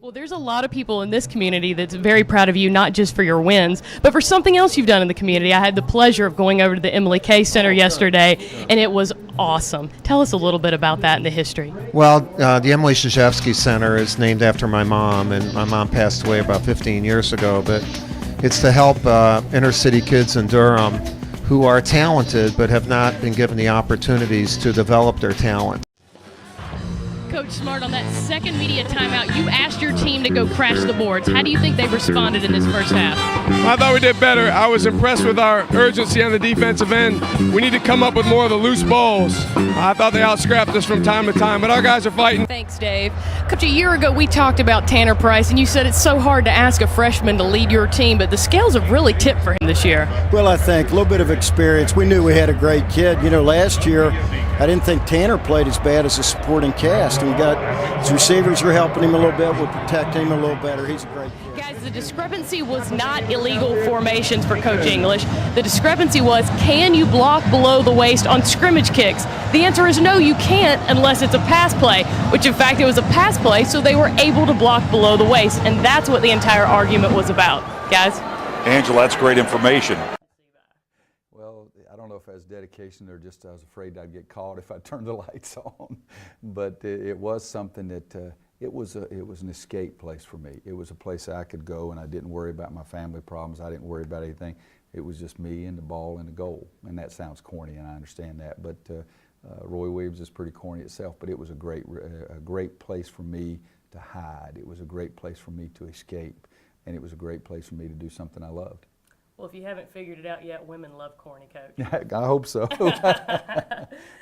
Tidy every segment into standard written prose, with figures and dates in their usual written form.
Well, there's a lot of people in this community that's very proud of you, not just for your wins, but for something else you've done in the community. I had the pleasure of going over to the Emily K Center yesterday, and it was awesome. Tell us a little bit about that and the history. Well, the Emily Krzyzewski Center is named after my mom, and my mom passed away about 15 years ago, but it's to help inner city kids in Durham who are talented but have not been given the opportunities to develop their talent. Coach Smart, on that second media timeout, you asked your team to go crash the boards. How do you think they responded in this first half? I thought we did better. I was impressed with our urgency on the defensive end. We need to come up with more of the loose balls. I thought they outscrapped us from time to time, but our guys are fighting. Thanks, Dave. Coach, a year ago we talked about Tanner Price, and you said it's so hard to ask a freshman to lead your team, but the scales have really tipped for him this year. Well, I think a little bit of experience. We knew we had a great kid. You know, last year I didn't think Tanner played as bad as a supporting cast. We got his receivers are helping him a little bit. We're protecting him a little better. He's a great kid. Guys, the discrepancy was not illegal formations for Coach English. The discrepancy was, can you block below the waist on scrimmage kicks? The answer is no, you can't unless it's a pass play, which in fact it was a pass play, so they were able to block below the waist, and that's what the entire argument was about. Guys? Angela, that's great information. Well, I don't know if that's dedication or just I was afraid I'd get caught if I turned the lights on. But it was something that it was an escape place for me. It was a place I could go and I didn't worry about my family problems. I didn't worry about anything. It was just me and the ball and the goal. And that sounds corny, and I understand that. But Roy Williams is pretty corny itself. But it was a great place for me to hide. It was a great place for me to escape. And it was a great place for me to do something I loved. Well, if you haven't figured it out yet, women love corny, Coach. I hope so.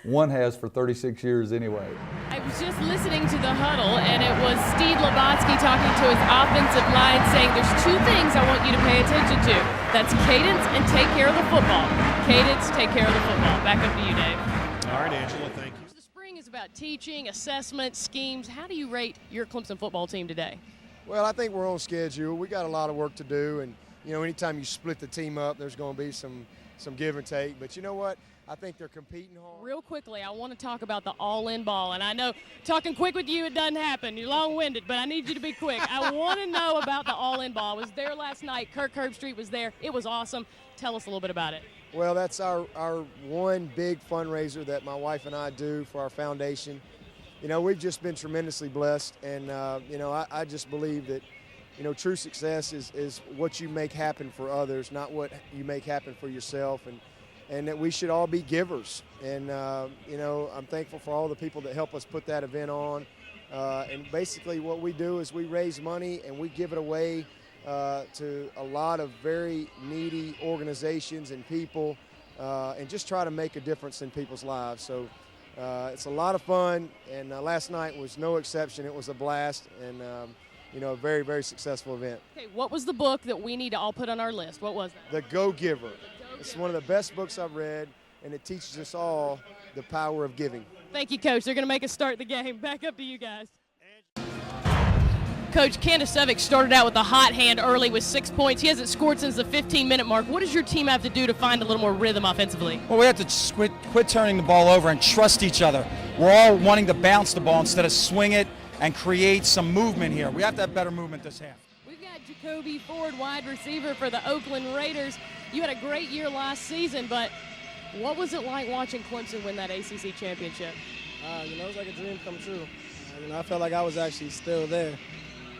One has for 36 years anyway. I was just listening to the huddle, and it was Steve Lobotsky talking to his offensive line saying there's two things I want you to pay attention to. That's cadence and take care of the football. Cadence, take care of the football. Back up to you, Dave. All right, Angela, thank you. The spring is about teaching, assessment, schemes. How do you rate your Clemson football team today? Well, I think we're on schedule. We got a lot of work to do, and you know, anytime you split the team up, there's going to be some give and take. But you know what? I think they're competing hard. Real quickly, I want to talk about the all-in ball. And I know talking quick with you, it doesn't happen. You're long-winded, but I need you to be quick. I want to know about the all-in ball. I was there last night. Kirk Herbstreit was there. It was awesome. Tell us a little bit about it. Well, that's our one big fundraiser that my wife and I do for our foundation. You know, we've just been tremendously blessed. And, you know, I just believe that, you know, true success is what you make happen for others, not what you make happen for yourself, and that we should all be givers. And, you know, I'm thankful for all the people that help us put that event on. And basically what we do is we raise money and we give it away to a lot of very needy organizations and people and just try to make a difference in people's lives. So it's a lot of fun, and last night was no exception. It was a blast. And, you know, a very, very successful event. Okay, what was the book that we need to all put on our list? What was that? The Go-Giver. It's one of the best books I've read, and it teaches us all the power of giving. Thank you, Coach. They're going to make us start the game. Back up to you guys. Coach, Kandasevic started out with a hot hand early with 6 points. He hasn't scored since the 15-minute mark. What does your team have to do to find a little more rhythm offensively? Well, we have to quit turning the ball over and trust each other. We're all wanting to bounce the ball instead of swing it and create some movement here. We have to have better movement this half. We've got Jacoby Ford, wide receiver for the Oakland Raiders. You had a great year last season, but what was it like watching Clemson win that ACC championship? You know, it was like a dream come true. You know, I felt like I was actually still there.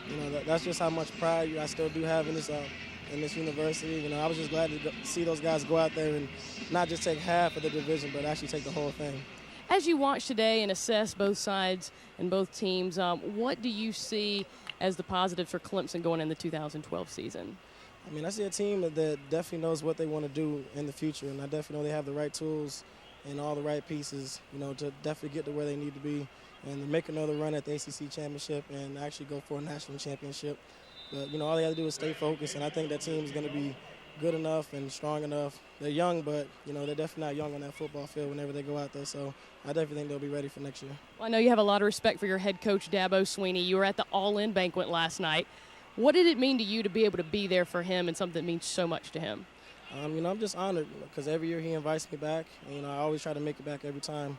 You know, that's just how much pride I still do have in this university. You know, I was just glad to see those guys go out there and not just take half of the division, but actually take the whole thing. As you watch today and assess both sides and both teams, what do you see as the positives for Clemson going in the 2012 season? I mean, I see a team that definitely knows what they want to do in the future, and I definitely know they have the right tools and all the right pieces, you know, to definitely get to where they need to be and to make another run at the ACC championship and actually go for a national championship. But, you know, all they have to do is stay focused, and I think that team is going to be good enough and strong enough. They're young, but, you know, they're definitely not young on that football field whenever they go out there. So I definitely think they'll be ready for next year. Well, I know you have a lot of respect for your head coach, Dabo Swinney. You were at the All-In banquet last night. What did it mean to you to be able to be there for him and something that means so much to him? You know, I'm just honored because every year he invites me back. And, you know, I always try to make it back every time.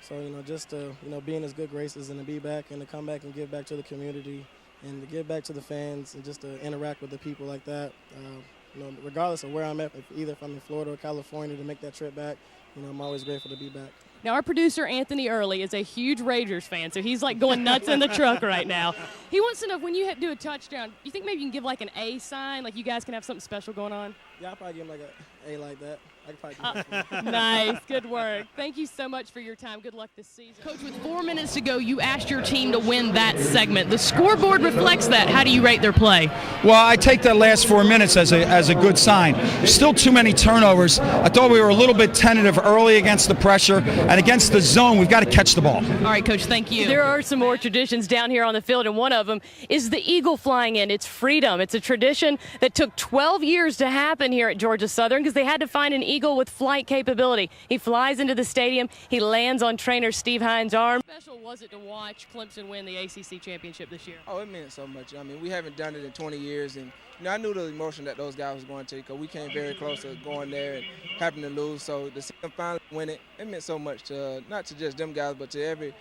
So, you know, just to, you know, be in his good graces and to be back and to come back and give back to the community and to give back to the fans and just to interact with the people like that. Regardless of where I'm at, either if I'm in Florida or California, to make that trip back, I'm always grateful to be back. Now, our producer, Anthony Early, is a huge Rangers fan, so he's like going nuts in the truck right now. He wants to know, when you do a touchdown, do you think maybe you can give like an A sign, like you guys can have something special going on? Yeah, I'll probably give him like an A like that. I can probably do that. Nice. Good work. Thank you so much for your time. Good luck this season. Coach, with 4 minutes to go, you asked your team to win that segment. The scoreboard reflects that. How do you rate their play? Well, I take that last 4 minutes as a good sign. Still too many turnovers. I thought we were a little bit tentative early against the pressure, and against the zone, we've got to catch the ball. All right, Coach, thank you. There are some more traditions down here on the field, and one of them is the eagle flying in. It's freedom. It's a tradition that took 12 years to happen here at Georgia Southern because they had to find an eagle with flight capability. He flies into the stadium. He lands on trainer Steve Hines' arm. How special was it to watch Clemson win the ACC championship this year? Oh, it meant so much. I mean, we haven't done it in 20 years, and I knew the emotion that those guys was going to, because we came very close to going there and having to lose. So to see them finally win it, it meant so much to not to just them guys, but to every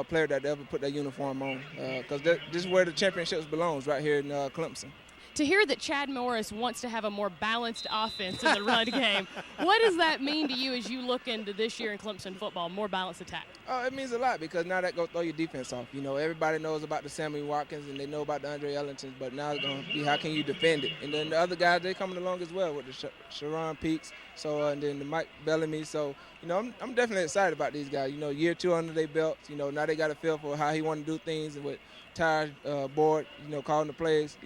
player that ever put their uniform on, because this is where the championships belongs, right here in Clemson. To hear that Chad Morris wants to have a more balanced offense in the run game, what does that mean to you as you look into this year in Clemson football, more balanced attack? Oh, it means a lot, because now that go throw your defense off. Everybody knows about the Sammy Watkins and they know about the Andre Ellingtons, but now it's going to be how can you defend it. And then the other guys, they coming along as well with the Sharon Peaks, and then the Mike Bellamy. So, I'm definitely excited about these guys. Year 2 under their belts. Now they got a feel for how he want to do things, and with Ty's board, calling the plays.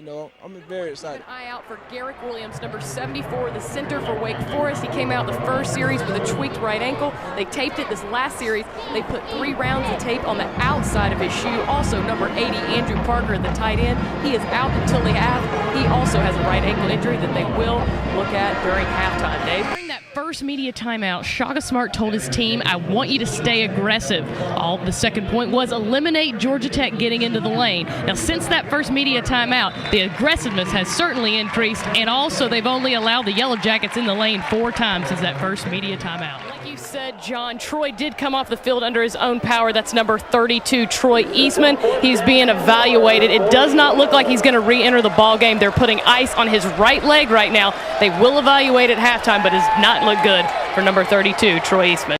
I'm very excited. Keep an eye out for Garrick Williams, number 74, the center for Wake Forest. He came out the first series with a tweaked right ankle. They taped it this last series. They put 3 rounds of tape on the outside of his shoe. Also, number 80, Andrew Parker, the tight end. He is out until the half. He also has a right ankle injury that they will look at during halftime, Dave. During that first media timeout, Shaka Smart told his team, I want you to stay aggressive. The second point was eliminate Georgia Tech getting into the lane. Now, since that first media timeout, the aggressiveness has certainly increased, and also they've only allowed the Yellow Jackets in the lane 4 times since that first media timeout. Like you said, John, Troy did come off the field under his own power. That's number 32, Troy Eastman. He's being evaluated. It does not look like he's going to re-enter the ball game. They're putting ice on his right leg right now. They will evaluate at halftime, but it does not look good for number 32, Troy Eastman.